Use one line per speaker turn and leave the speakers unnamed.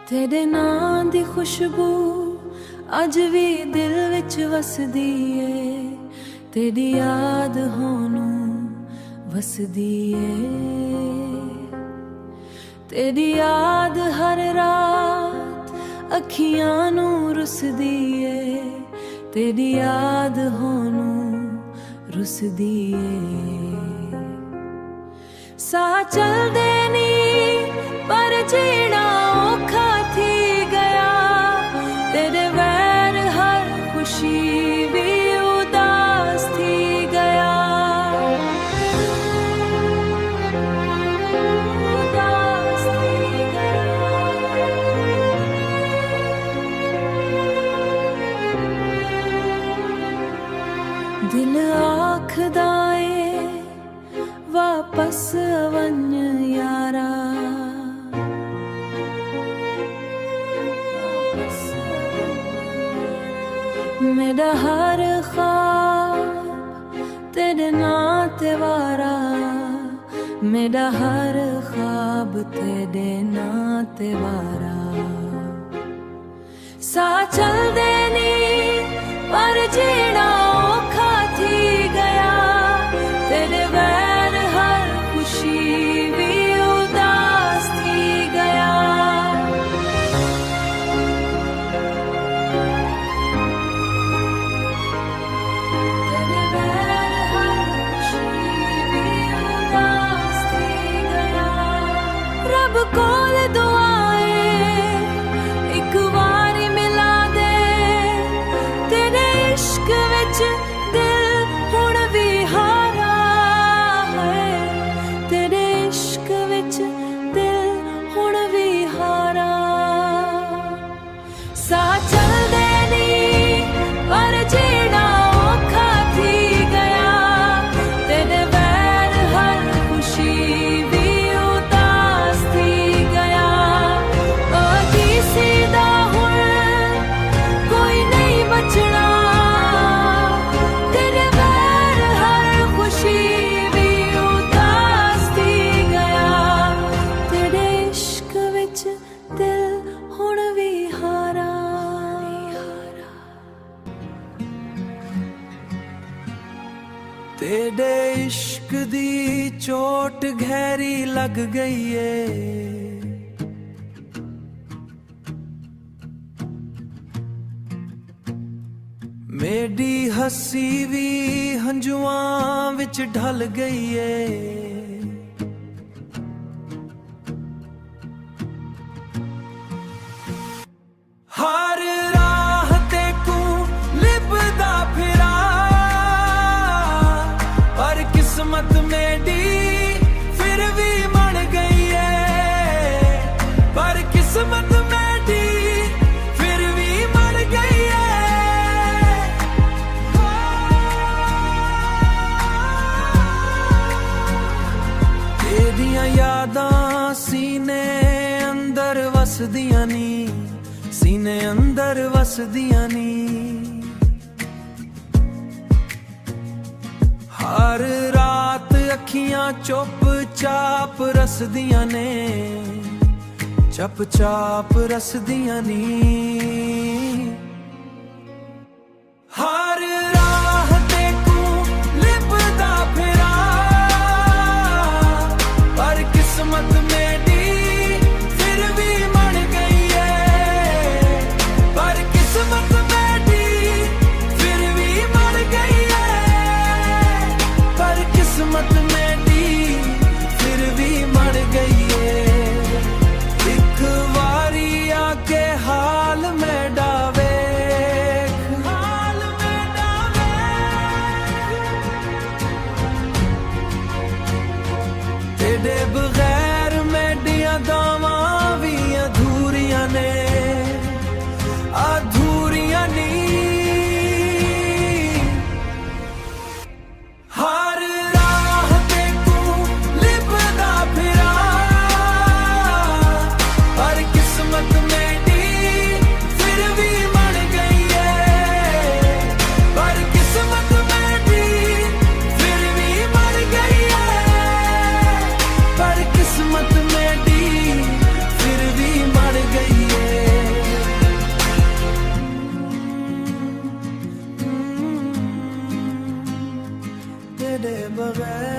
तेरे नां दी खुशबू अज भी दिल विच वसदी है, तेरी याद होनू वसदी है। तेरी याद हर रात अखियां नू रुसदी है, तेरी याद होनू रुसदी है। सा चलदे नी पर जीना औखा थी गया, तेरे वैर हर खुशी भी उदास थी गया। उदास थी गया। दिल आखदा ए वापस वन यारा, मेरा हर ख्वाब तेरे नां ते वारा, मेरा हर ख्वाब तेरे नां ते वारा। सा चलदे नी पर जीना औखा थी गया, तेरे वैर हर खुशी भी उदास थी गया। तेरे वैर हर खुशी भी उदास थी गया। रब कोल दुआए एक वारी मिला दे, तेरे इश्क विच दिल हुण भी हारा है, तेरे इश्क विच दिल हुण भी हारा। सा चलदे नी पर जीना औखा थी गया, तेरे वैर हर खुशी भी उदास थी गया। सीधा हुण कोई नहीं बचना, तेरे वैर हर खुशी भी उदास थी गया, तेरे इश्क विच दिल हुण भी हारा।
तेरे इश्क दी चोट गहरी लग गई है, मेरी हसी भी हंजुआं विच ढल गई है। हर राह ते कू लिपदा फिरा, पर किस्मत मेरी फिर भी बन गई है, पर किस्मत मेरी फिर भी बन गई है। तेरियां यादां सीने अंदर वसदियां नी, सीने अंदर वसदियां नी। हर रात अखियां चुप चाप रसदियां ने, चप चाप रसदियां नी। हर राह ते कू लिपदा फिरा, पर किस्मत मेरी फिर भी बन गई है, पर किस्मत मेरी फिर भी बन गई है, पर किस्मत मेरी फिर भी बन गई है। एक वारी आके हाल में डावे, ਤੇਰੇ ਬਗੈਰ